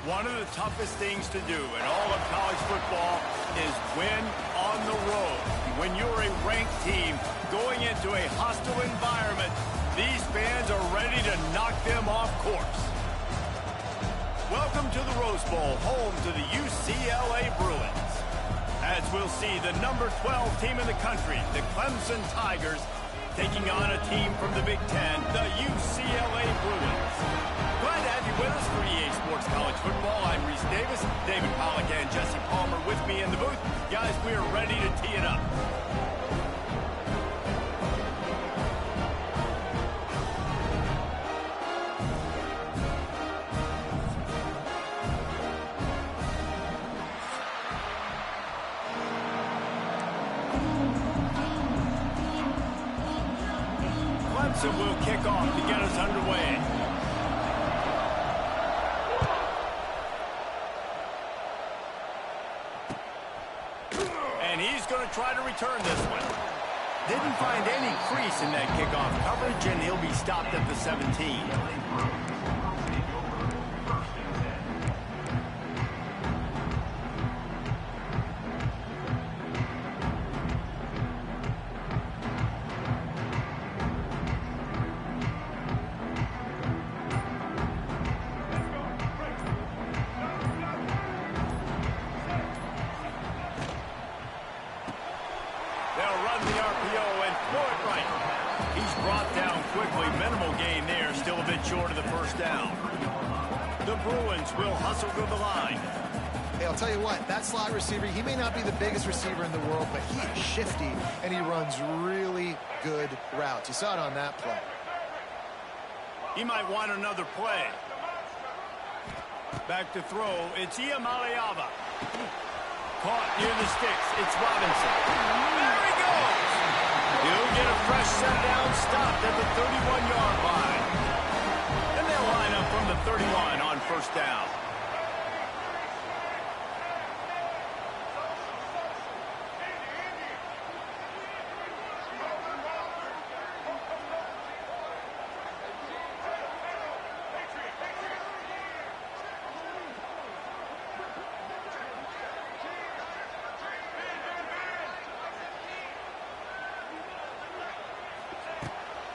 One of the toughest things to do in all of college football is win on the road. When you're a ranked team going into a hostile environment, these fans are ready to knock them off course. Welcome to the Rose Bowl, home to the UCLA Bruins. As we'll see, the number 12 team in the country, the Clemson Tigers, taking on a team from the Big Ten, the UCLA Bruins. Glad to have you with us for EA Sports College Football. I'm Reese Davis, David Pollack and Jesse Palmer with me in the booth. Guys, we are ready to tee it up. Clemson will kick off to get us underway. And he's going to try to return this one. Didn't find any crease in that kickoff coverage, and he'll be stopped at the 17. They'll run the RPO and throw it right. He's brought down quickly. Minimal gain there. Still a bit short of the first down. The Bruins will hustle to the line. Hey, I'll tell you what, that slot receiver, he may not be the biggest receiver in the world, but he is shifty, and he runs really good routes. You saw it on that play. He might want another play. Back to throw. It's Ncaa26. Caught near the sticks. It's Robinson. There he goes. He'll get a fresh set down, stopped at the 31-yard line. And they'll line up from the 31 on first down.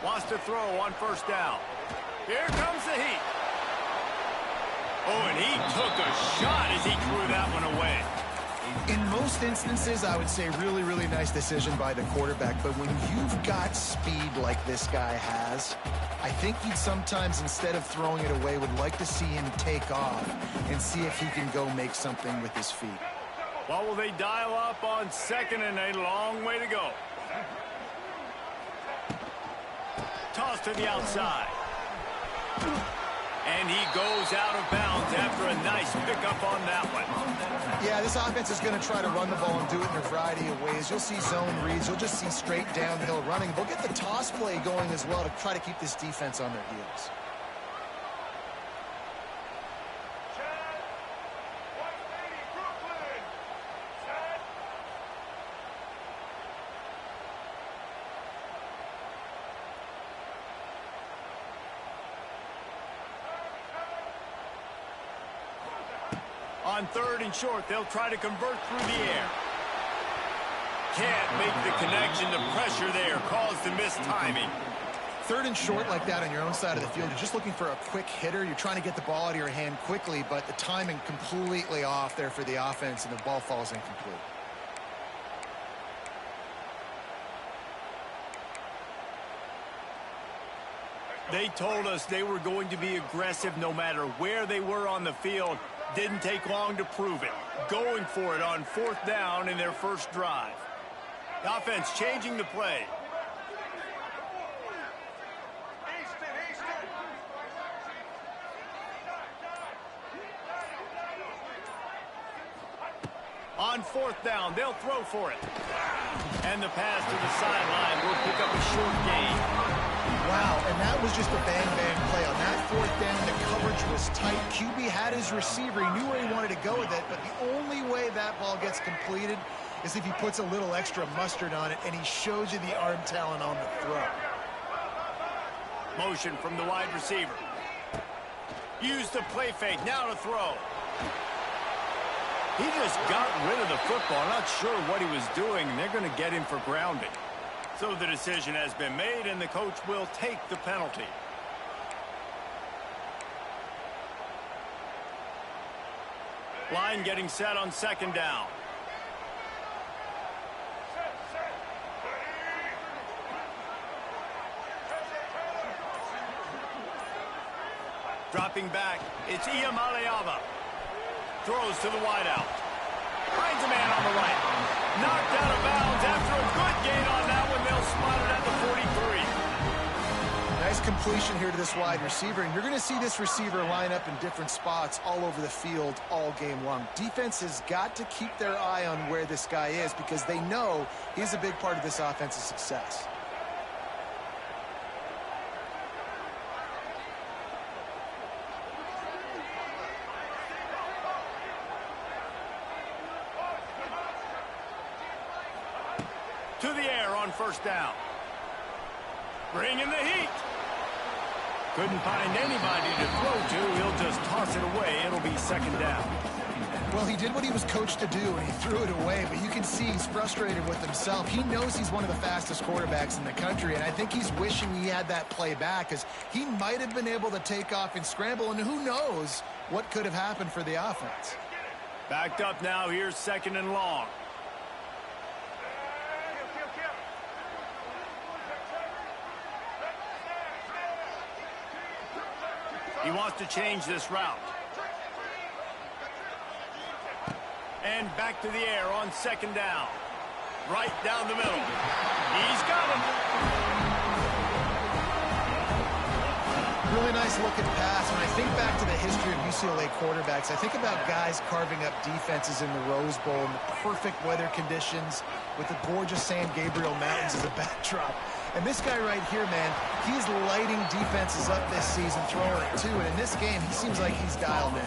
Wants to throw on first down. Here comes the heat. Oh, and he took a shot as he threw that one away. In most instances, I would say really, really nice decision by the quarterback. But when you've got speed like this guy has, I think he'd sometimes, instead of throwing it away, would like to see him take off and see if he can go make something with his feet. What will they dial up on second and a long way to go? Toss to the outside. And he goes out of bounds after a nice pickup on that one. Yeah, this offense is going to try to run the ball and do it in a variety of ways. You'll see zone reads. You'll just see straight downhill running. They'll get the toss play going as well to try to keep this defense on their heels. On third and short, they'll try to convert through the air. Can't make the connection. The pressure there caused the missed timing. Third and short like that on your own side of the field, you're just looking for a quick hitter. You're trying to get the ball out of your hand quickly, but the timing completely off there for the offense, and the ball falls incomplete. They told us they were going to be aggressive no matter where they were on the field. Didn't take long to prove it. Going for it on fourth down in their first drive. The offense changing the play. On fourth down, they'll throw for it. And the pass to the sideline will pick up a short gain. Wow, and that was just a bang-bang play. On that fourth down, the coverage was tight. QB had his receiver. He knew where he wanted to go with it, but the only way that ball gets completed is if he puts a little extra mustard on it, and he shows you the arm talent on the throw. Motion from the wide receiver. Use the play fake, now to throw. He just got rid of the football. Not sure what he was doing. They're going to get him for grounding. So the decision has been made, and the coach will take the penalty. Line getting set on second down. Dropping back, it's Ncaa26. Throws to the wideout. Finds a man on the right. Knocked out of bounds after a good gain on that one. They'll spot it at the 43. Nice completion here to this wide receiver, and you're going to see this receiver line up in different spots all over the field all game long. Defense has got to keep their eye on where this guy is because they know he's a big part of this offense's success. To the air on first down. Bringing the heat. Couldn't find anybody to throw to. He'll just toss it away. It'll be second down. Well, he did what he was coached to do, and he threw it away, but you can see he's frustrated with himself. He knows he's one of the fastest quarterbacks in the country, and I think he's wishing he had that play back because he might have been able to take off and scramble, and who knows what could have happened for the offense. Backed up now. Here's second and long. He wants to change this route. And back to the air on second down. Right down the middle. He's got him. Really nice looking pass. When I think back to the history of UCLA quarterbacks, I think about guys carving up defenses in the Rose Bowl in the perfect weather conditions with the gorgeous San Gabriel Mountains as a backdrop. And this guy right here, man, he's lighting defenses up this season, throwing it too. And in this game, he seems like he's dialed in.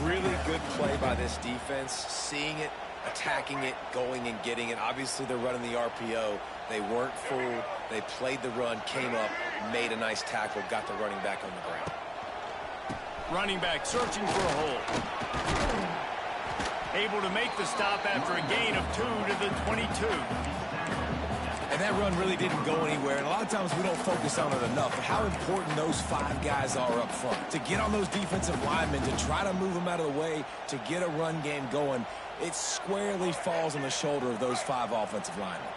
Really good play by this defense, seeing it, attacking it, going and getting it. Obviously, they're running the RPO. They weren't fooled. They played the run, came up, made a nice tackle, got the running back on the ground. Running back searching for a hole. Able to make the stop after a gain of 2 to the 22. And that run really didn't go anywhere. And a lot of times we don't focus on it enough. But how important those 5 guys are up front. To get on those defensive linemen, to try to move them out of the way, to get a run game going, it squarely falls on the shoulder of those 5 offensive linemen.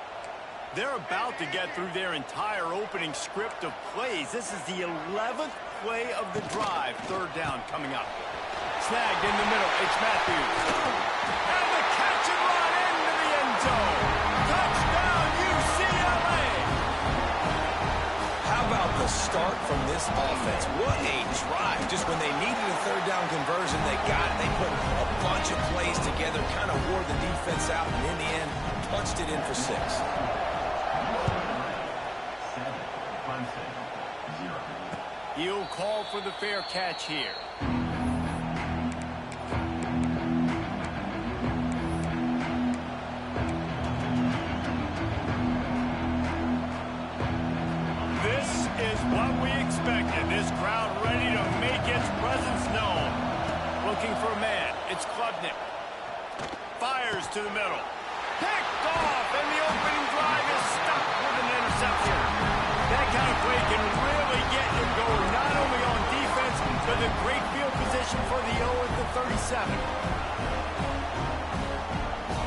They're about to get through their entire opening script of plays. This is the 11th play of the drive. Third down coming up. Snagged in the middle. It's Matthews. And the catch and run into the end zone. Touchdown, UCLA. How about the start from this offense? What a drive. Just when they needed a third down conversion, they got it. They put a bunch of plays together, kind of wore the defense out, and in the end, punched it in for 6. He'll call for the fair catch here. This is what we expected. This crowd ready to make its presence known. Looking for a man. It's Klubnik. Fires to the middle. Picked off, and the opening drive is stopped with an interception. That kind of play can really get you going, not only on defense, but a great field position for the O at the 37.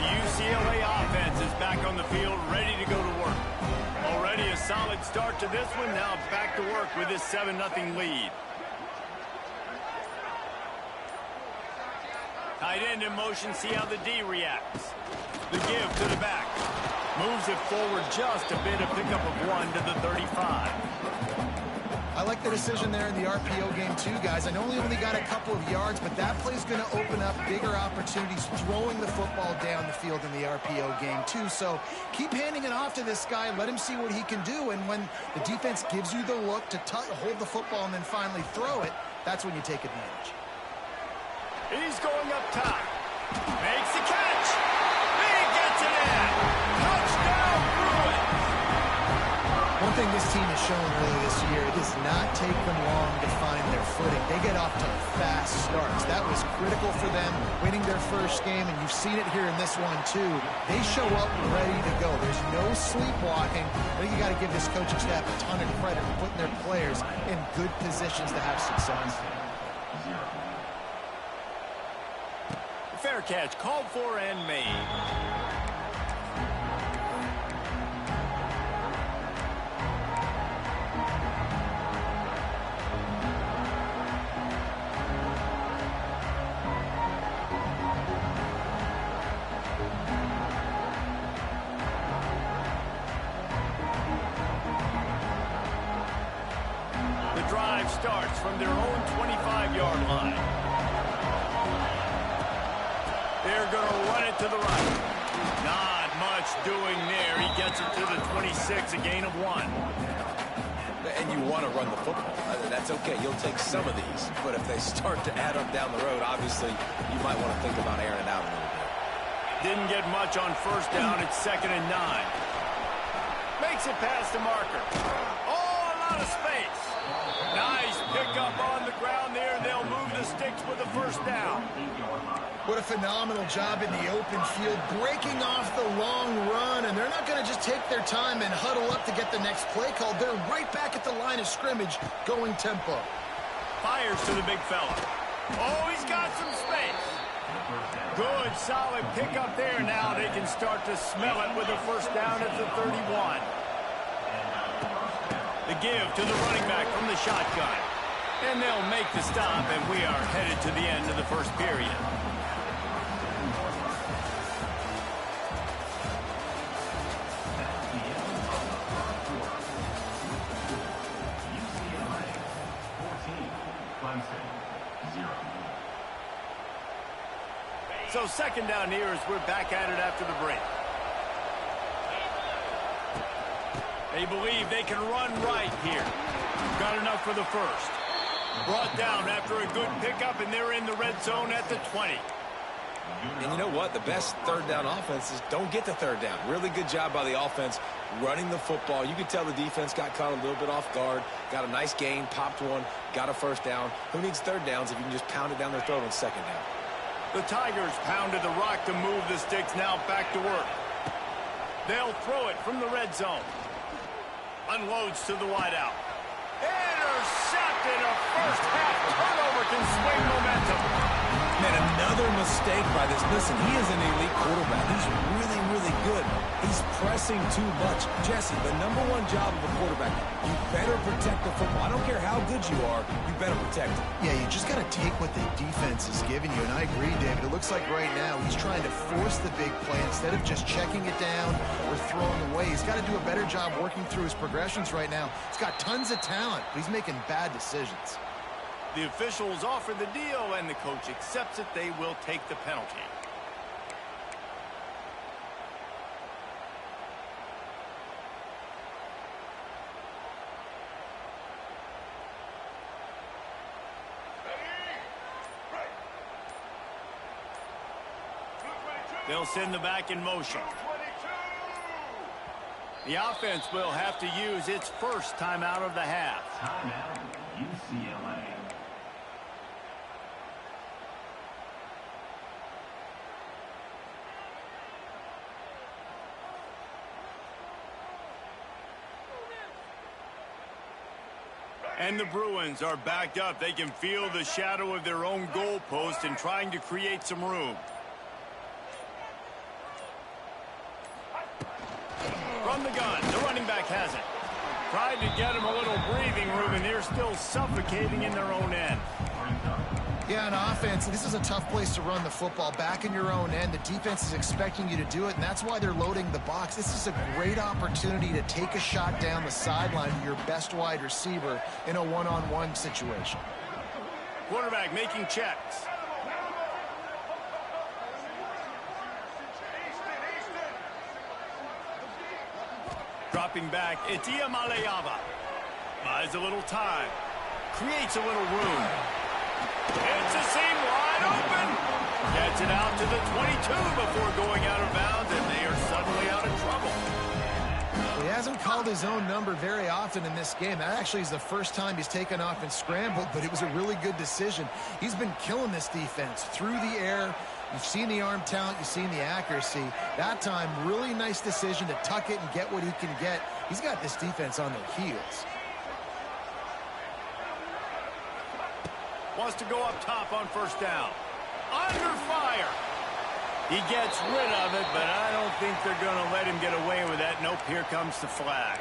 The UCLA offense is back on the field, ready to go to work. Already a solid start to this one, now back to work with this 7-0 lead. Tight end in motion, see how the D reacts. The give to the back. Moves it forward just a bit, a pickup of 1 to the 35. I like the decision there in the RPO game too, guys. I know he only got a couple of yards, but that play's going to open up bigger opportunities throwing the football down the field in the RPO game too. So keep handing it off to this guy. Let him see what he can do. And when the defense gives you the look to hold the football and then finally throw it, that's when you take advantage. He's going up top. Makes the catch. He gets it in. Touchdown, Bruins. One thing this team has shown really this year, it does not take them long to find their footing. They get off to fast starts. That was critical for them winning their first game, and you've seen it here in this one too. They show up ready to go. There's no sleepwalking. I think you got to give this coaching staff a ton of credit for putting their players in good positions to have success. Fair catch called for and made. The drive starts from their own 25-yard line. They're going to run it to the right. Not much doing there. He gets it to the 26, a gain of 1. And you want to run the football. That's okay. You'll take some of these. But if they start to add up down the road, obviously, you might want to think about airing it out a little bit. Didn't get much on first down. It's 2nd and 9. Makes it past the marker. Oh, a lot of space. Nice pickup on the ground there. They'll move the sticks with the first down. What a phenomenal job in the open field, breaking off the long run, and they're not going to just take their time and huddle up to get the next play called. They're right back at the line of scrimmage, going tempo. Fires to the big fella. Oh, he's got some space. Good, solid pickup there. Now they can start to smell it with a first down at the 31. The give to the running back from the shotgun. And they'll make the stop, and we are headed to the end of the first period. So 2nd down here as we're back at it after the break. They believe they can run right here. Got enough for the first. Brought down after a good pickup, and they're in the red zone at the 20. And you know what? The best third down offenses don't get the third down. Really good job by the offense running the football. You could tell the defense got caught a little bit off guard. Got a nice gain, popped one, got a first down. Who needs third downs if you can just pound it down their throat on 2nd down? The Tigers pounded the rock to move the sticks. Now back to work. They'll throw it from the red zone. Unloads to the wideout. Intercepted. A first half turnover can swing momentum. Man, another mistake by this. Listen, he is an elite quarterback. He's really, really good. He's pressing too much. Jesse, the #1 job of a quarterback, you better protect the football. I don't care how good you are, you better protect it. Yeah, you just got to take what the defense is giving you, and I agree, David. It looks like right now he's trying to force the big play instead of just checking it down or throwing away. He's got to do a better job working through his progressions right now. He's got tons of talent, but he's making bad decisions. The officials offer the deal, and the coach accepts it. They will take the penalty. They'll send the back in motion. The offense will have to use its first timeout of the half. Timeout, UCLA. And the Bruins are backed up. They can feel the shadow of their own goalpost and trying to create some room. From the gun, the running back has it. Tried to get him a little breathing room, and they're still suffocating in their own end. Yeah, on offense, this is a tough place to run the football. Back in your own end, the defense is expecting you to do it, and that's why they're loading the box. This is a great opportunity to take a shot down the sideline to your best wide receiver in a one-on-one situation. Quarterback making checks. Dropping back, it's Ncaa26. Buys a little time. Creates a little room. It's a seam wide open. Gets it out to the 22 before going out of bounds, and they are suddenly out of trouble. He hasn't called his own number very often in this game. That actually is the first time he's taken off and scrambled, but it was a really good decision. He's been killing this defense through the air. You've seen the arm talent, you've seen the accuracy. That time, really nice decision to tuck it and get what he can get. He's got this defense on their heels. Wants to go up top on first down. Under fire. He gets rid of it, but I don't think they're going to let him get away with that. Nope, here comes the flag.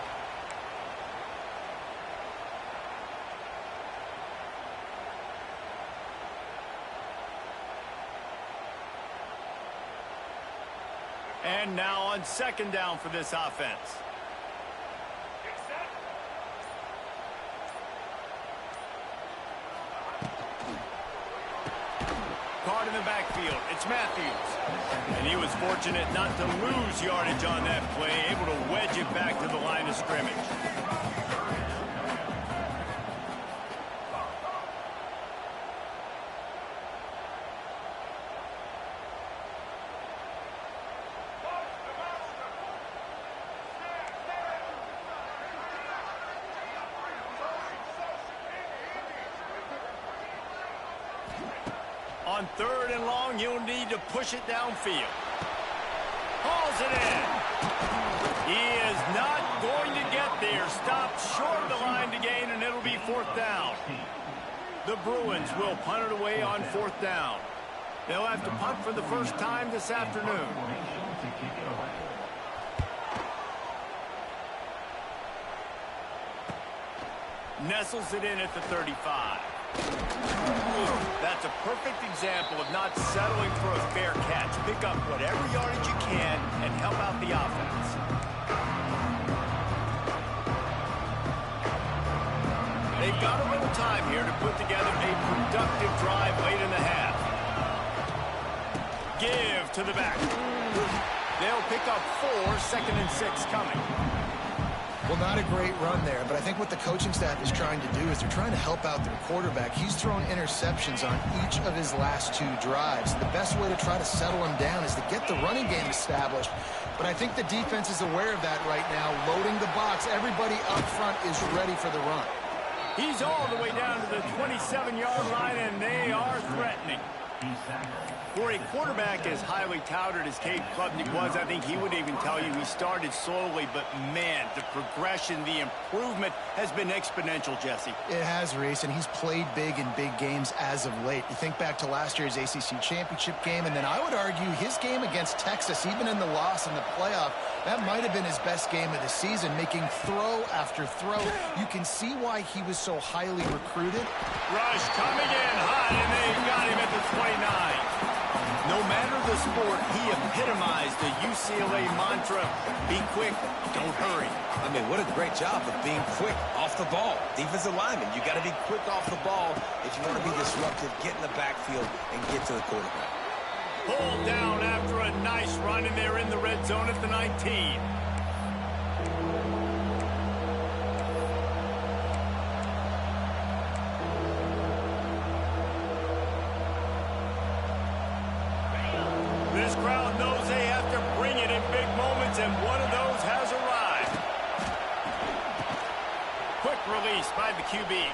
And now on second down for this offense. Caught in the backfield. It's Matthews. And he was fortunate not to lose yardage on that play, able to wedge it back to the line of scrimmage. On third and long, you'll need to push it downfield. Hauls it in. He is not going to get there. Stopped short of the line to gain, and it'll be fourth down. The Bruins will punt it away on fourth down. They'll have to punt for the first time this afternoon. Nestles it in at the 35. That's a perfect example of not settling for a fair catch. Pick up whatever yardage you can and help out the offense. They've got a little time here to put together a productive drive late in the half. Give to the back. They'll pick up 4, 2nd and 6 coming. Well, not a great run there, but I think what the coaching staff is trying to do is they're trying to help out their quarterback. He's thrown interceptions on each of his last 2 drives. The best way to try to settle him down is to get the running game established. But I think the defense is aware of that right now, loading the box. Everybody up front is ready for the run. He's all the way down to the 27-yard line, and they are threatening. For a quarterback as highly touted as Cade Klubnik was, I think he would even tell you he started slowly, but man, the progression, the improvement has been exponential, Jesse. It has, Reese, and he's played big in big games as of late. You think back to last year's ACC championship game, and then I would argue his game against Texas, even in the loss in the playoff, that might have been his best game of the season, making throw after throw. You can see why he was so highly recruited. Rush coming in hot, and they've got him at the 29. No matter the sport, he epitomized the UCLA mantra, be quick, don't hurry. I mean, what a great job of being quick off the ball. Defensive lineman, you got to be quick off the ball if you want to be disruptive, get in the backfield, and get to the quarterback. Pulled down after a nice run, and they're in the red zone at the 19. This crowd knows they have to bring it in big moments, and one of those has arrived. Quick release by the QB.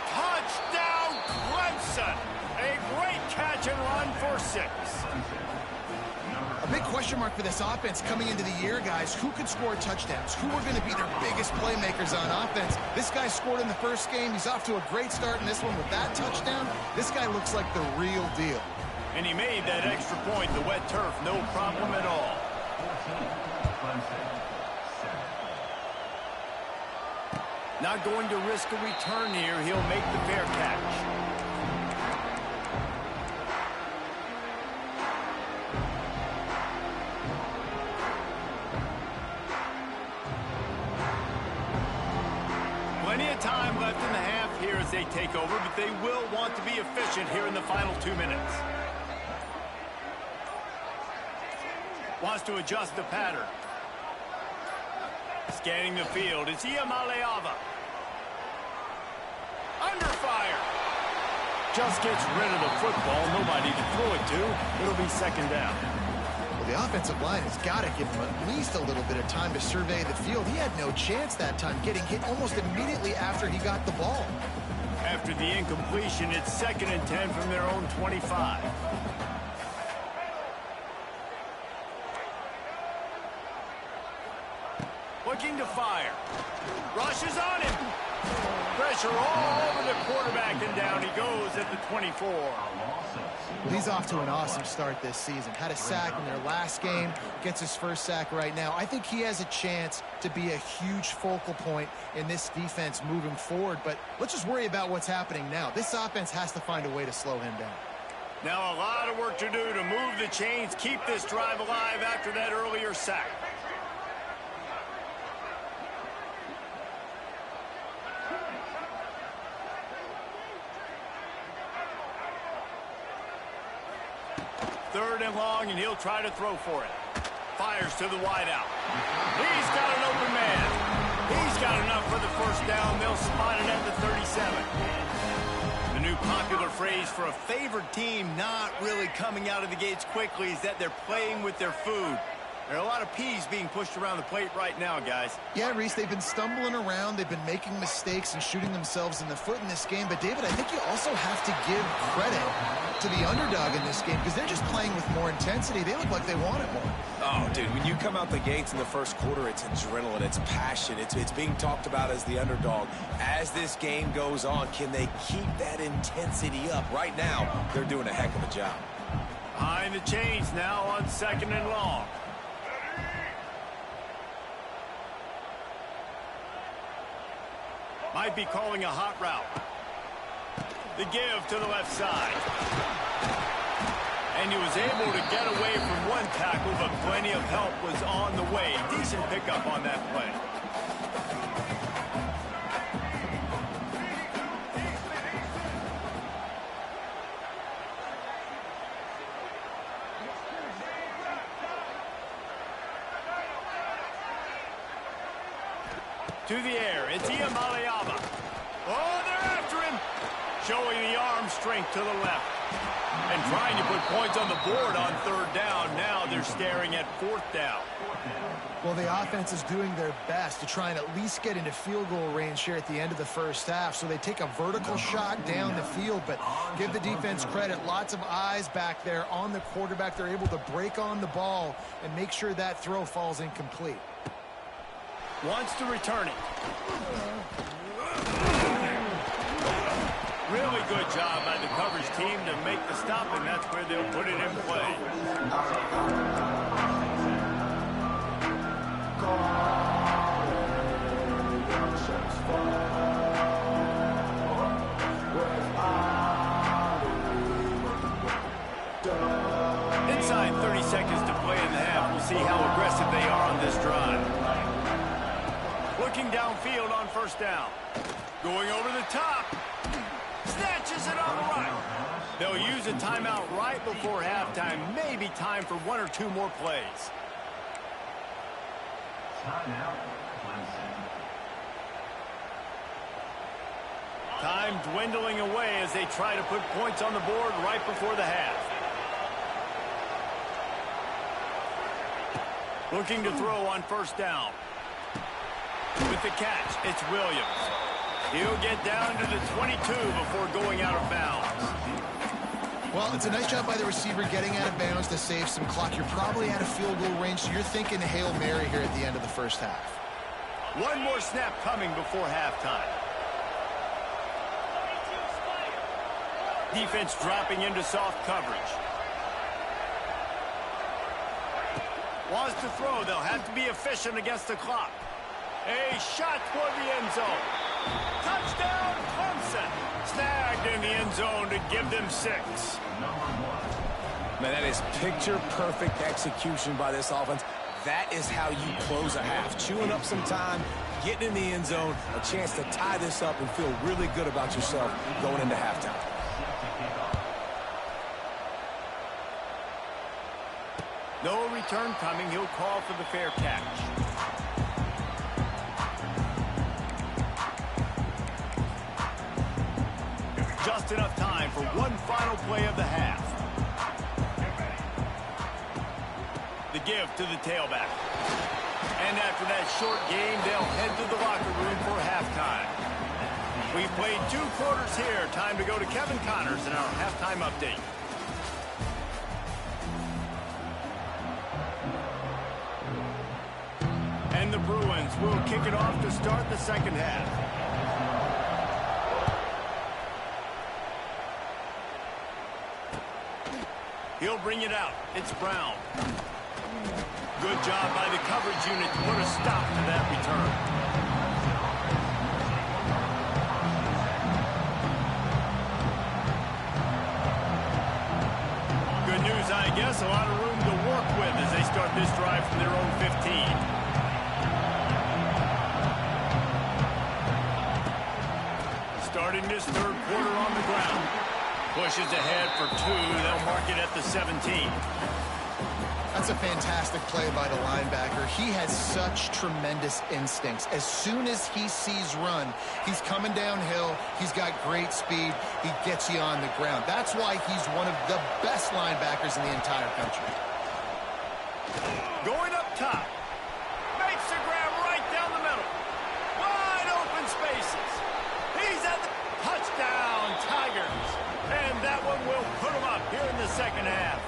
Touchdown, Clemson! A great catch and run for 6. A big question mark for this offense coming into the year, guys. Who could score touchdowns? Who are going to be their biggest playmakers on offense? This guy scored in the first game. He's off to a great start in this one with that touchdown. This guy looks like the real deal. And he made that extra point, the wet turf, no problem at all. Not going to risk a return here. He'll make the fair catch. Plenty of time left in the half here as they take over, but they will want to be efficient here in the final 2 minutes. Wants to adjust the pattern. Scanning the field. It's Ncaa26. Under fire. Just gets rid of the football. Nobody to throw it to. It'll be second down. Well, The offensive line has got to give him at least a little bit of time to survey the field. He had no chance that time, getting hit almost immediately after he got the ball. After the incompletion, it's 2nd and 10 from their own 25. Looking to fire. Rushes on him. Pressure all over the quarterback, and down he goes at the 24. Well, he's off to an awesome start this season. Had a sack in their last game, gets his first sack right now. I think he has a chance to be a huge focal point in this defense moving forward, but let's just worry about what's happening now. This offense has to find a way to slow him down. Now a lot of work to do to move the chains, keep this drive alive after that earlier sack. Third and long, and he'll try to throw for it. Fires to the wideout. He's got an open man. He's got enough for the first down. They'll spot it at the 37. The new popular phrase for a favored team not really coming out of the gates quickly is that they're playing with their food. There are a lot of peas being pushed around the plate right now, guys. Yeah, Reese, they've been stumbling around. They've been making mistakes and shooting themselves in the foot in this game. But, David, I think you also have to give credit to the underdog in this game because they're just playing with more intensity. They look like they want it more. Oh, dude, when you come out the gates in the first quarter, it's adrenaline, it's passion, it's being talked about as the underdog. As this game goes on, can they keep that intensity up? Right now, they're doing a heck of a job. Behind the chains now on 2nd and long. Might be calling a hot route. The give to the left side. And he was able to get away from one tackle, but plenty of help was on the way. Decent pickup on that play. To the air, it's Ncaa26. Oh, they're after him. Showing the arm strength to the left. And trying to put points on the board on 3rd down. Now they're staring at 4th down. Well, the offense is doing their best to try and at least get into field goal range here at the end of the first half. So they take a vertical shot down the field, but give the defense credit. Lots of eyes back there on the quarterback. They're able to break on the ball and make sure that throw falls incomplete. Wants to return it. Really good job by the coverage team to make the stop, and that's where they'll put it in play. Inside 30 seconds to play in the half. We'll see how aggressive they are on this drive. Looking downfield on 1st down. Going over the top. Snatches it on the right. They'll use a timeout right before halftime. Maybe time for 1 or 2 more plays. Time dwindling away as they try to put points on the board right before the half. Looking to throw on 1st down. With the catch, it's Williams. He'll get down to the 22 before going out of bounds. Well, it's a nice job by the receiver getting out of bounds to save some clock. You're probably out of field goal range, so you're thinking Hail Mary here at the end of the first half. One more snap coming before halftime. Defense dropping into soft coverage. Wants to throw. They'll have to be efficient against the clock. A shot toward the end zone. Touchdown, Clemson. Snagged in the end zone to give them 6. Man, that is picture-perfect execution by this offense. That is how you close a half. Chewing up some time, getting in the end zone, a chance to tie this up and feel really good about yourself going into halftime. No return coming. He'll call for the fair catch. Just enough time for one final play of the half. give to the tailback. And after that short game, they'll head to the locker room for halftime. We've played 2 quarters here. Time to go to Kevin Connors in our halftime update. And the Bruins will kick it off to start the second half. He'll bring it out. It's Brown. Good job by the coverage unit to put a stop to that return. Good news, I guess. A lot of room to work with as they start this drive from their own 15. Starting this third quarter on the ground. Pushes ahead for 2. They'll mark it at the 17. That's a fantastic play by the linebacker. He has such tremendous instincts. As soon as he sees run, he's coming downhill. He's got great speed. He gets you on the ground. That's why he's one of the best linebackers in the entire country. Going up top. Makes the grab right down the middle. Wide open spaces. He's at the touchdown, Tigers. And that one will put him up here in the second half.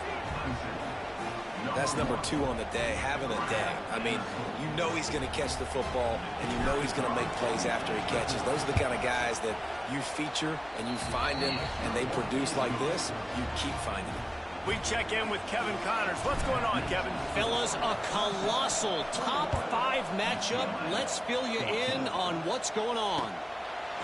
That's number 2 on the day, having a day. I mean, you know he's going to catch the football, and you know he's going to make plays after he catches. Those are the kind of guys that you feature and you find them, and they produce like this, you keep finding them. We check in with Kevin Connors. What's going on, Kevin? Fellas, a colossal top 5 matchup. Let's fill you in on what's going on.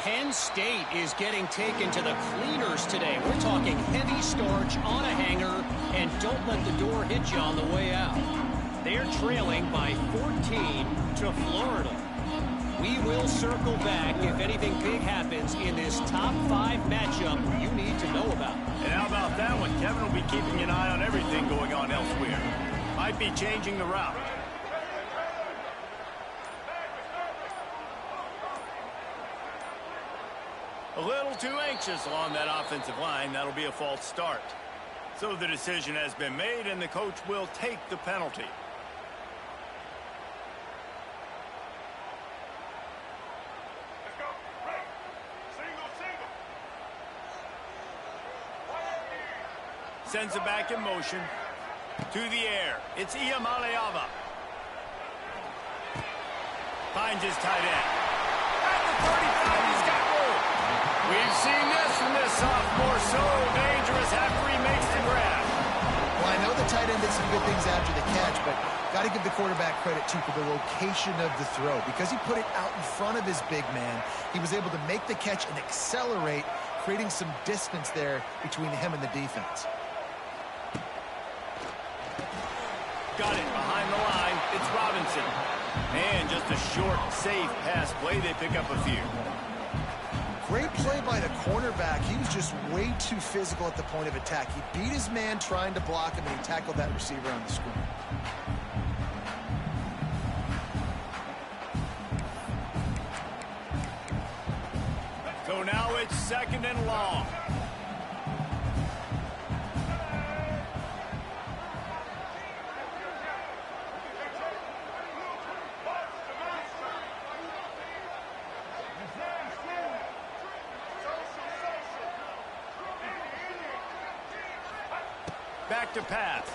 Penn State is getting taken to the cleaners today. We're talking heavy starch on a hanger, and don't let the door hit you on the way out. They're trailing by 14 to Florida. We will circle back if anything big happens in this top 5 matchup you need to know about. And how about that one? Kevin will be keeping an eye on everything going on elsewhere. Might be changing the route. A little too anxious along that offensive line. That'll be a false start. So the decision has been made, and the coach will take the penalty. Let's go. Right. Single. Sends it back in motion. To the air. It's Ncaa26. Finds his tight end. At the 35, he's got room. We've seen this from this sophomore. So dangerous after he makes the grab. Well, I know the tight end did some good things after the catch, but got to give the quarterback credit, too, for the location of the throw. Because he put it out in front of his big man, he was able to make the catch and accelerate, creating some distance there between him and the defense. Got it behind the line. It's Robinson. And just a short, safe pass play. They pick up a few. Great play by the cornerback. He was just way too physical at the point of attack. He beat his man trying to block him, and he tackled that receiver on the screen. So now it's 2nd and long. Back to pass.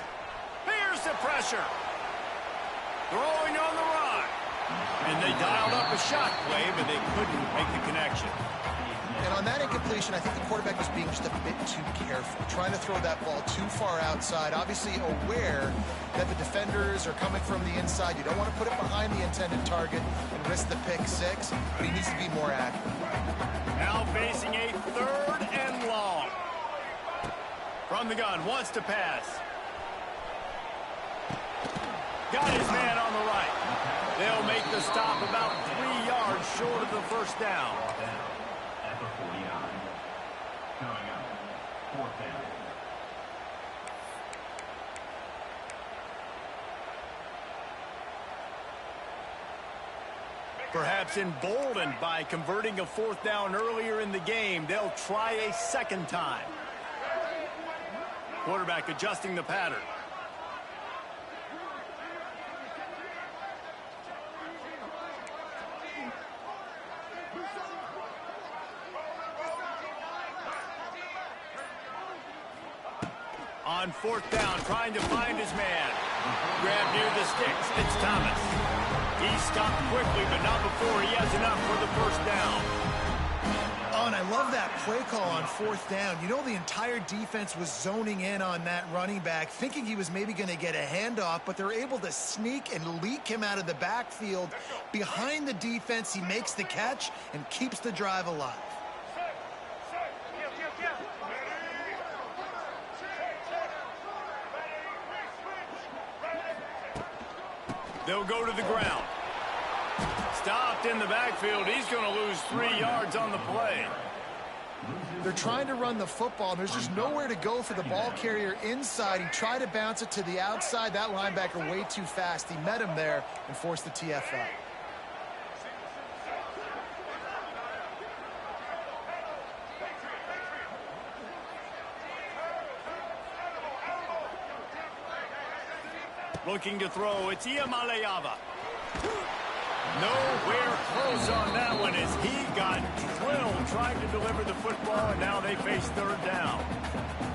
Here's the pressure. Throwing on the run. And they dialed up a shot play, but they couldn't make the connection. And on that incompletion, I think the quarterback was being just a bit too careful, trying to throw that ball too far outside, obviously aware that the defenders are coming from the inside. You don't want to put it behind the intended target and risk the pick 6, but he needs to be more accurate. Now facing a 3rd and long. From the gun, wants to pass. Got his man on the right. They'll make the stop about 3 yards short of the first down. At the 49. Coming up, 4th down. Perhaps emboldened by converting a 4th down earlier in the game, they'll try a 2nd time. Quarterback adjusting the pattern. On fourth down, trying to find his man. Grab near the sticks. It's Thomas. He stopped quickly, but not before he has enough for the first down. Oh, and I love that play call on fourth down. You know, the entire defense was zoning in on that running back, thinking he was maybe going to get a handoff, but they're able to sneak and leak him out of the backfield. Behind the defense, he makes the catch and keeps the drive alive. They'll go to the ground. Stopped in the backfield. He's going to lose 3 yards on the play. They're trying to run the football, and there's just nowhere to go for the ball carrier inside. He tried to bounce it to the outside. That linebacker way too fast. He met him there and forced the TFL. Looking to throw, it's Ncaa26. Nowhere close on that one as he got drilled trying to deliver the football, and now they face third down.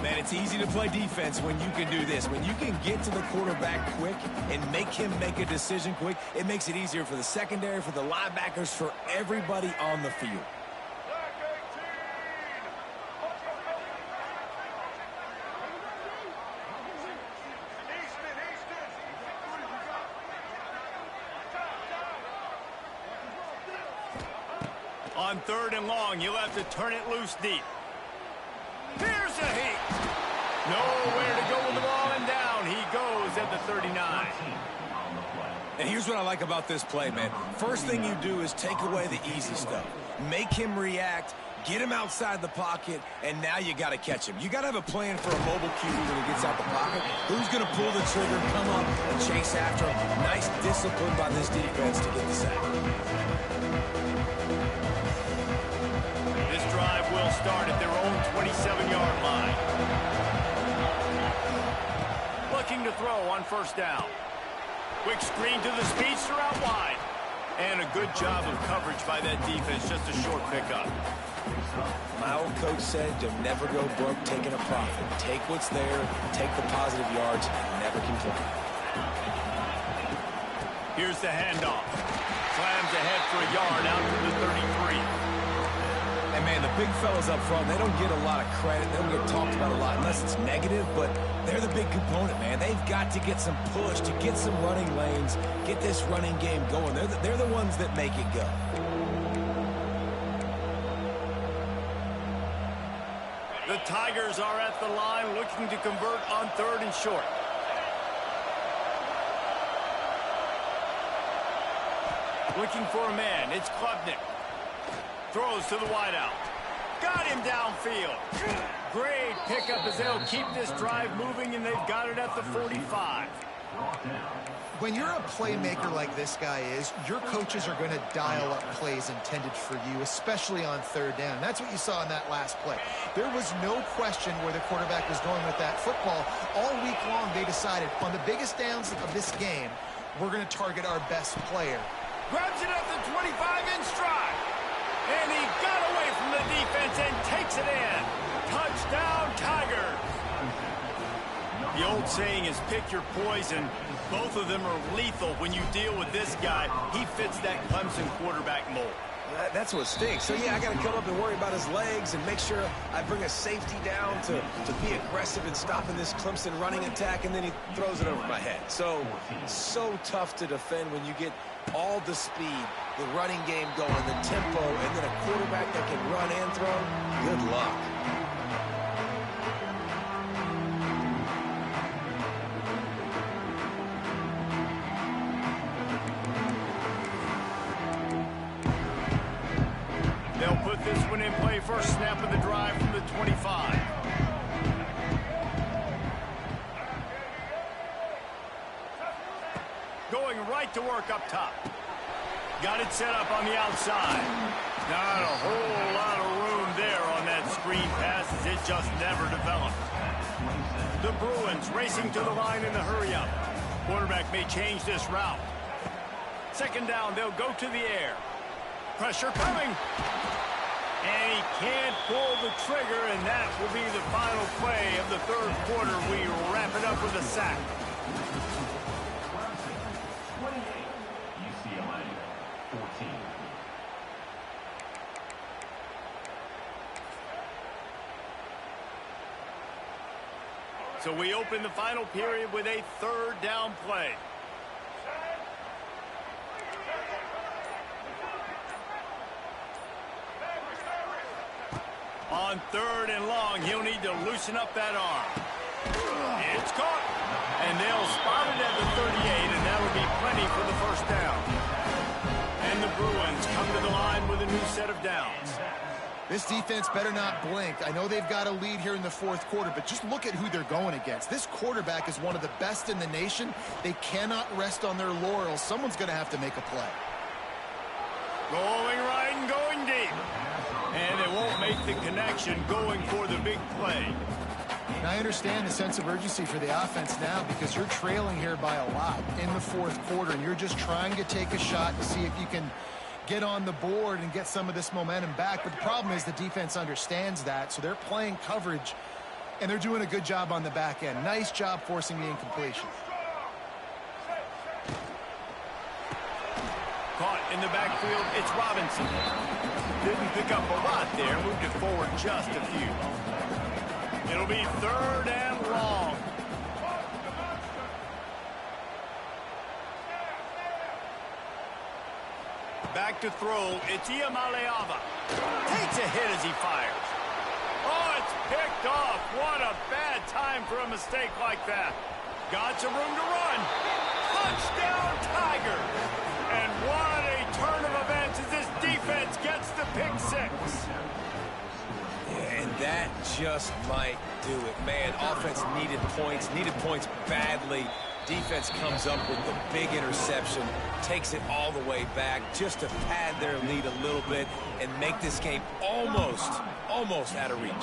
Man, it's easy to play defense when you can do this. When you can get to the quarterback quick and make him make a decision quick, it makes it easier for the secondary, for the linebackers, for everybody on the field. On third and long, you'll have to turn it loose deep. Here's a heat. Nowhere to go with the ball, and down he goes at the 39. And here's what I like about this play, man. First thing you do is take away the easy stuff. Make him react, get him outside the pocket, and now you got to catch him. You got to have a plan for a mobile QB when he gets out the pocket. Who's going to pull the trigger, come up, and chase after him? Nice discipline by this defense to get the sack. Drive will start at their own 27-yard line. Looking to throw on first down. Quick screen to the speedster out wide. And a good job of coverage by that defense. Just a short pickup. My old coach said you'll never go broke taking a profit. Take what's there, take the positive yards, and never complain. Here's the handoff. Slams ahead for a yard out to the 33. And, man, the big fellas up front, they don't get a lot of credit. They don't get talked about a lot unless it's negative, but they're the big component, man. They've got to get some push, to get some running lanes, get this running game going. They're the ones that make it go. The Tigers are at the line looking to convert on third and short. Looking for a man. It's Klubnik. Throws to the wideout. Got him downfield. Great pickup as they'll keep this drive moving, and they've got it at the 45. When you're a playmaker like this guy is, your coaches are going to dial up plays intended for you, especially on third down. That's what you saw in that last play. There was no question where the quarterback was going with that football. All week long, they decided on the biggest downs of this game, we're going to target our best player. Grabs it at the 25 in stride. And he got away from the defense and takes it in. Touchdown, Tigers. The old saying is pick your poison. Both of them are lethal when you deal with this guy. He fits that Clemson quarterback mold. That's what stinks. So, yeah, I got to come up and worry about his legs and make sure I bring a safety down to be aggressive in stopping this Clemson running attack, and then he throws it over my head. So tough to defend when you get all the speed, the running game going, the tempo, and then a quarterback that can run and throw. Good luck. They'll put this one in play first snap of the drive from the 25. Going right to work up top. Got it set up on the outside. Not a whole lot of room there on that screen pass as it just never developed. The Bruins racing to the line in the hurry-up. Quarterback may change this route. Second down, they'll go to the air. Pressure coming. And he can't pull the trigger, and that will be the final play of the third quarter. We wrap it up with a sack. Clemson, 28. UCLA, 14. So we open the final period with a third down play. On third and long, he'll need to loosen up that arm. It's caught. And they'll spot it at the 38, and that'll be plenty for the first down. And the Bruins come to the line with a new set of downs. This defense better not blink. I know they've got a lead here in the fourth quarter, but just look at who they're going against. This quarterback is one of the best in the nation. They cannot rest on their laurels. Someone's going to have to make a play. Going right and going deep. And it won't make the connection going for the big play. And I understand the sense of urgency for the offense now because you're trailing here by a lot in the fourth quarter, and you're just trying to take a shot to see if you can get on the board and get some of this momentum back. But the problem is the defense understands that, so they're playing coverage, and they're doing a good job on the back end. Nice job forcing the incompletion. Caught in the backfield, it's Robinson. Didn't pick up a lot there, moved it forward just a few. It'll be third and long. Back to throw, it's Ncaa26. Takes a hit as he fires. Oh, it's picked off. What a bad time for a mistake like that. Got some room to run. Touchdown, Tigers. And what a turn of events as this defense gets the pick six. Yeah, and that just might do it. Man, offense needed points badly. Defense comes up with the big interception, takes it all the way back just to pad their lead a little bit and make this game almost out of reach.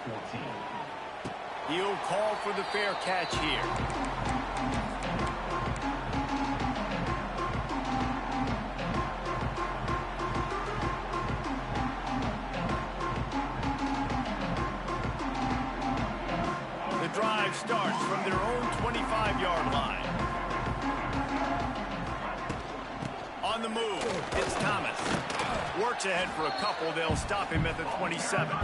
14. He'll call for the fair catch here. Drive starts from their own 25-yard line. On the move, it's Thomas. Works ahead for a couple. They'll stop him at the 27.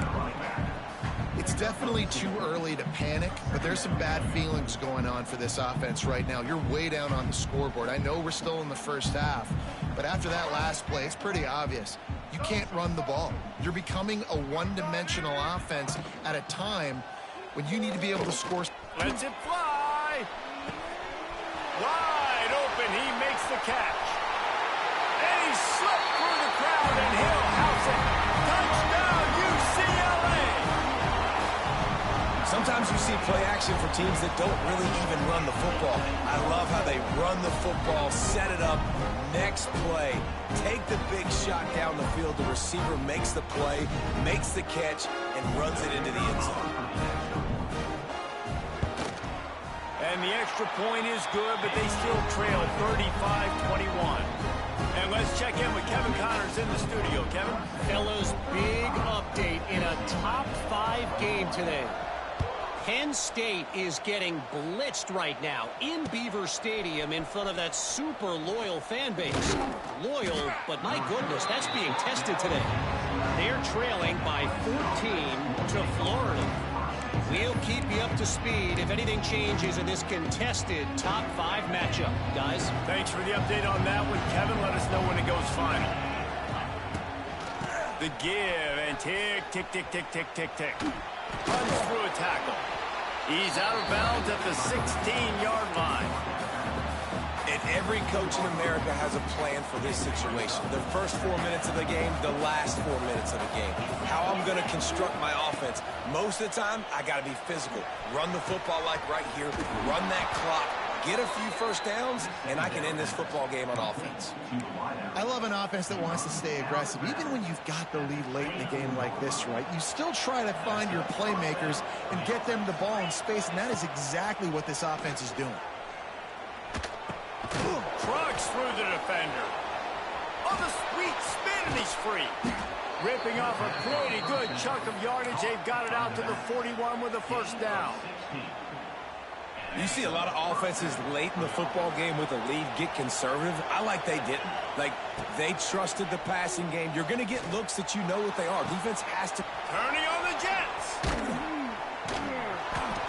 It's definitely too early to panic, but there's some bad feelings going on for this offense right now. You're way down on the scoreboard. I know we're still in the first half, but after that last play, it's pretty obvious. You can't run the ball. You're becoming a one-dimensional offense at a time when you need to be able to score. Lets it fly. Wide open, he makes the catch. And he slipped through the crowd, and he'll house it. Touchdown, UCLA. Sometimes you see play action for teams that don't really even run the football. I love how they run the football, set it up, next play, take the big shot down the field. The receiver makes the play, makes the catch, and runs it into the end zone. And the extra point is good, but they still trail 35-21. And let's check in with Kevin Connors in the studio. Kevin? Fellas, big update in a top 5 game today. Penn State is getting blitzed right now in Beaver Stadium in front of that super loyal fan base. Loyal, but my goodness, that's being tested today. They're trailing by 14 to Florida. We'll keep you up to speed if anything changes in this contested top 5 matchup. Guys? Thanks for the update on that one, Kevin. Let us know when it goes final. The give, and tick, tick, tick, tick, tick, tick, tick. Runs through a tackle. He's out of bounds at the 16-yard line. And every coach in America has a plan for this situation. The first 4 minutes of the game, the last 4 minutes of the game. How I'm going to construct my offense. Most of the time, I got to be physical. Run the football like right here. Run that clock. Get a few first downs, and I can end this football game on offense. I love an offense that wants to stay aggressive. Even when you've got the lead late in the game like this, right, you still try to find your playmakers and get them the ball in space, and that is exactly what this offense is doing. Trucks through the defender. On the sweet spin, and he's free. Ripping off a pretty good chunk of yardage. They've got it out to the 41 with a first down. You see a lot of offenses late in the football game with a lead get conservative. I like they didn't. Like, they trusted the passing game. You're going to get looks that you know what they are. Defense has to... Turning on the Jets.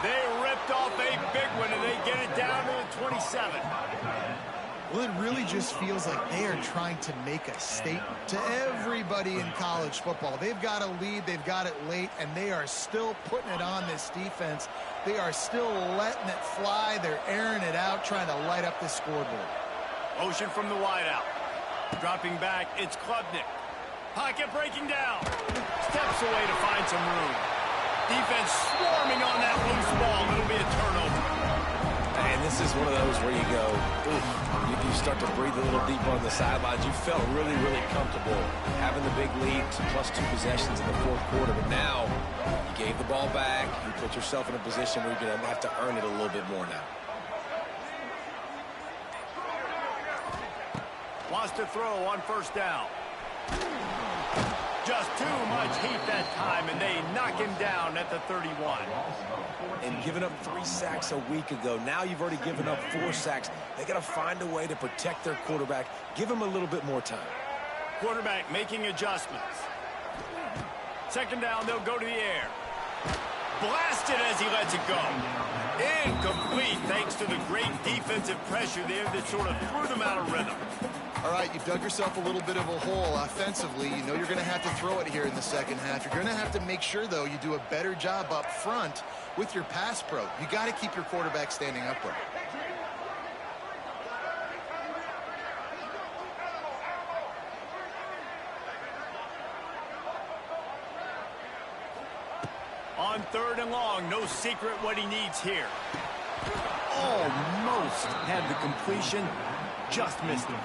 They ripped off a big one, and they get it down to the 27. Well, it really just feels like they are trying to make a statement to everybody in college football. They've got a lead, they've got it late, and they are still putting it on this defense. They are still letting it fly. They're airing it out, trying to light up the scoreboard. Motion from the wideout. Dropping back, it's Klubnik. Pocket breaking down. Steps away to find some room. Defense swarming on that loose ball. It'll be a turnover. And this is one of those where you go, you start to breathe a little deeper on the sidelines. You felt really, really comfortable having the big lead plus 2 possessions in the fourth quarter. But now you gave the ball back. You put yourself in a position where you're going to have to earn it a little bit more now. Wants to throw on first down. Just too much heat that time, and they knock him down at the 31. And giving up 3 sacks a week ago. Now you've already given up 4 sacks. They got to find a way to protect their quarterback. Give him a little bit more time. Quarterback making adjustments. Second down, they'll go to the air. Blasted as he lets it go. Incomplete thanks to the great defensive pressure there that sort of threw them out of rhythm. All right, you've dug yourself a little bit of a hole offensively. You know you're going to have to throw it here in the second half. You're going to have to make sure, though, you do a better job up front with your pass pro. You got to keep your quarterback standing upright. On third and long, no secret what he needs here. Almost had the completion, just missed him.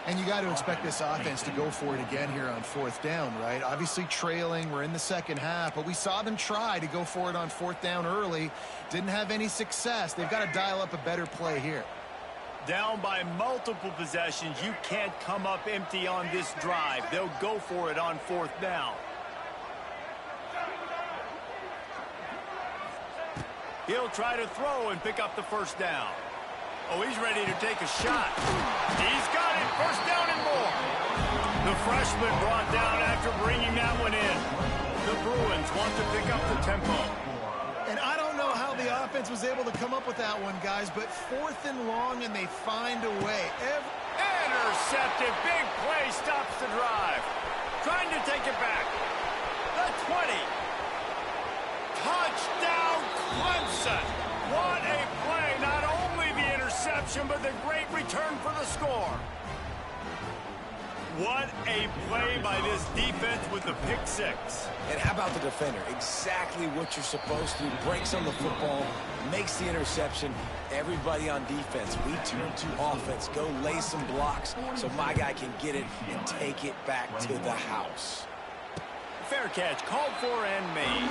And you got to expect this offense to go for it again here on fourth down, right? Obviously trailing, we're in the second half, but we saw them try to go for it on fourth down early. Didn't have any success. They've got to dial up a better play here. Down by multiple possessions, you can't come up empty on this drive. They'll go for it on fourth down. He'll try to throw and pick up the first down. Oh, he's ready to take a shot. He's got it. First down and more. The freshman brought down after bringing that one in. The Bruins want to pick up the tempo. And I don't know how the offense was able to come up with that one, guys, but fourth and long, and they find a way. Intercepted. Big play stops the drive. Trying to take it back. The 20. Touchdown, Clemson. What a play. Not only the interception, but the great return for the score. What a play by this defense with the pick six. And how about the defender? Exactly what you're supposed to do. Breaks on the football, makes the interception. Everybody on defense, we turn to offense. Go lay some blocks so my guy can get it and take it back to the house. Fair catch, called for and made.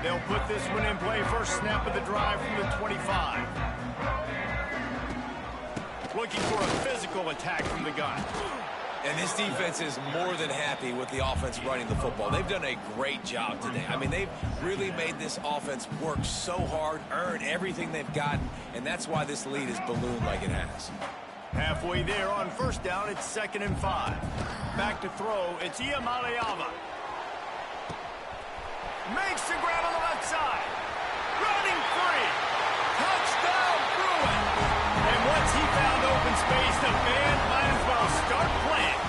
They'll put this one in play. First snap of the drive from the 25. Looking for a physical attack from the gun. And this defense is more than happy with the offense running the football. They've done a great job today. I mean, they've really made this offense work so hard, earn everything they've gotten, and that's why this lead is ballooned like it has. Halfway there on first down, it's 2nd and 5. Back to throw, it's Ncaa26. Makes the grab on the left side. Running free. Touchdown, Bruins. And once he found open space, the band might as well start playing.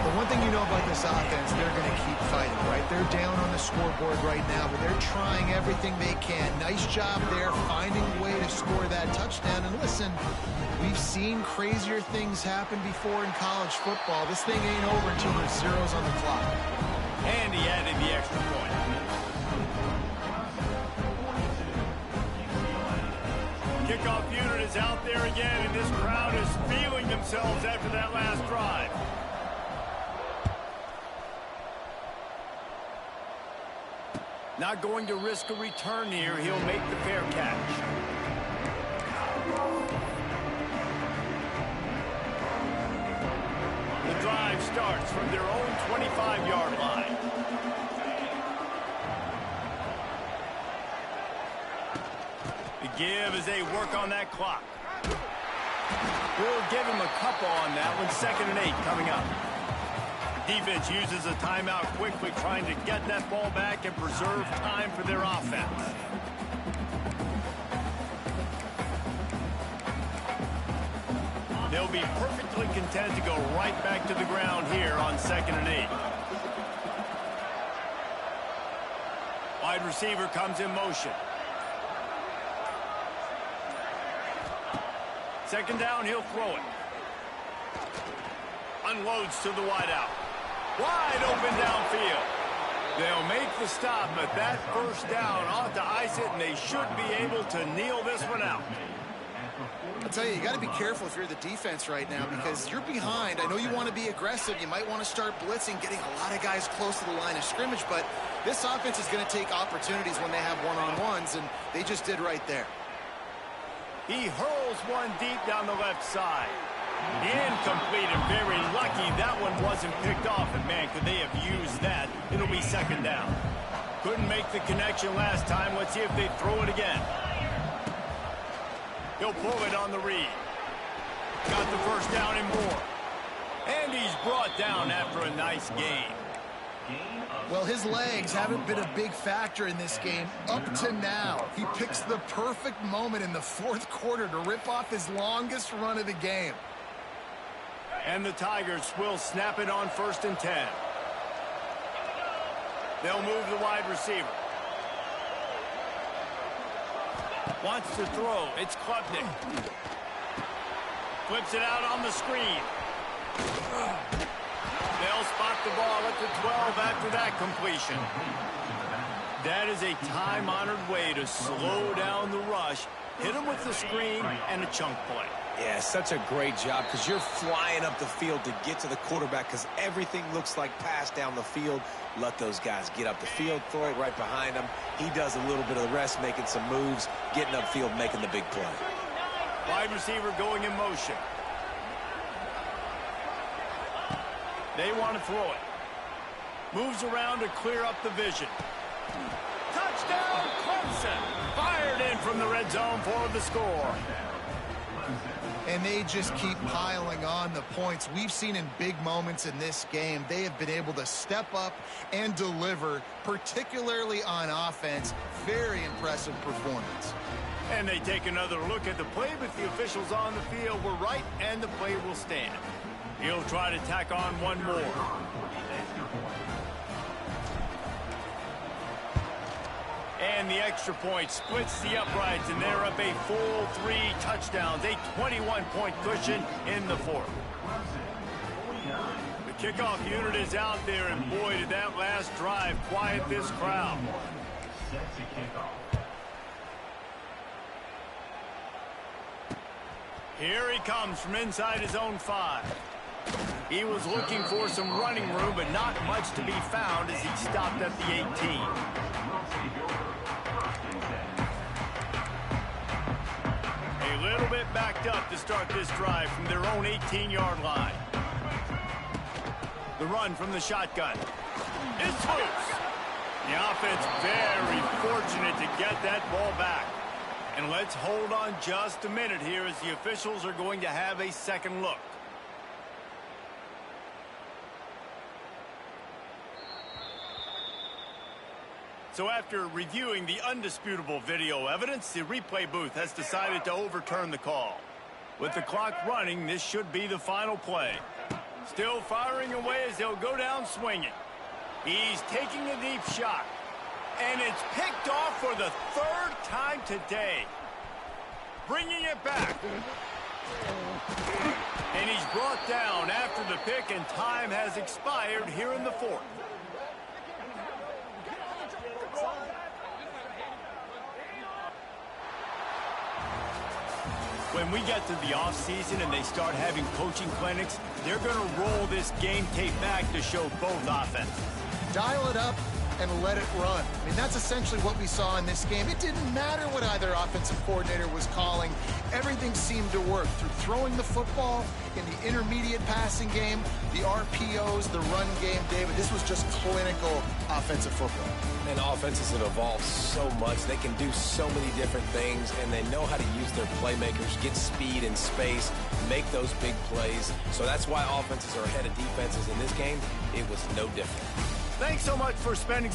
But one thing you know about this offense, they're going to keep fighting, right? They're down on the scoreboard right now, but they're trying everything they can. Nice job there, finding a way to score that touchdown. And listen, we've seen crazier things happen before in college football. This thing ain't over until there's zeros on the clock. And he added the extra point. Kickoff unit is out there again, and this crowd is feeling themselves after that last drive. Not going to risk a return here. He'll make the fair catch. The drive starts from their own 25-yard line. The give as they work on that clock. We'll give him a couple on that one. 2nd and 8 coming up. Defense uses a timeout quickly, trying to get that ball back and preserve time for their offense. They'll be perfectly content to go right back to the ground here on 2nd and 8. Wide receiver comes in motion. 2nd down, he'll throw it. Unloads to the wideout. Wide open downfield. They'll make the stop, but that 1st down ought to ice it, and they should be able to kneel this one out. I'll tell you got to be careful if you're the defense right now because you're behind. I know you want to be aggressive. You might want to start blitzing, getting a lot of guys close to the line of scrimmage, but this offense is going to take opportunities when they have one-on-ones, and they just did right there. He hurls one deep down the left side. Incomplete, and very lucky that one wasn't picked off. And, man, could they have used that? It'll be 2nd down. Couldn't make the connection last time. Let's see if they throw it again. He'll pull it on the read. Got the 1st down and more. And he's brought down after a nice gain. Well, his legs haven't been a big factor in this game up to now. He picks the perfect moment in the 4th quarter to rip off his longest run of the game. And the Tigers will snap it on 1st and 10. They'll move the wide receiver. Wants to throw. It's Klubnik. Flips it out on the screen. They'll spot the ball at the 12 after that completion. That is a time-honored way to slow down the rush, hit him with the screen, and a chunk play. Yeah, such a great job because you're flying up the field to get to the quarterback because everything looks like pass down the field. Let those guys get up the field, throw it right behind him. He does a little bit of the rest, making some moves, getting upfield, making the big play. Wide receiver going in motion. They want to throw it. Moves around to clear up the vision. Touchdown, Clemson! Fired in from the red zone for the score. And they just keep piling on the points. We've seen in big moments in this game, they have been able to step up and deliver, particularly on offense. Very impressive performance. And they take another look at the play, but the officials on the field were right, and the play will stand. He'll try to tack on one more. And the extra point splits the uprights, and they're up a full 3 touchdowns, a 21-point cushion in the 4th. The kickoff unit is out there, and boy, did that last drive quiet this crowd. Here he comes from inside his own 5. He was looking for some running room, but not much to be found as he stopped at the 18. A little bit backed up to start this drive from their own 18-yard line. The run from the shotgun. It's loose. The offense very fortunate to get that ball back. And let's hold on just a minute here as the officials are going to have a second look. So after reviewing the undisputable video evidence, the replay booth has decided to overturn the call. With the clock running, this should be the final play. Still firing away as they'll go down swinging. He's taking a deep shot. And it's picked off for the 3rd time today. Bringing it back. And he's brought down after the pick, and time has expired here in the 4th. When we get to the offseason and they start having coaching clinics, they're going to roll this game tape back to show both offenses. Dial it up and let it run. I mean, that's essentially what we saw in this game. It didn't matter what either offensive coordinator was calling. Everything seemed to work through throwing the football in the intermediate passing game, the RPOs, the run game. David, this was just clinical offensive football. And offenses have evolved so much. They can do so many different things, and they know how to use their playmakers, get speed and space, make those big plays. So that's why offenses are ahead of defenses in this game. It was no different. Thanks so much for spending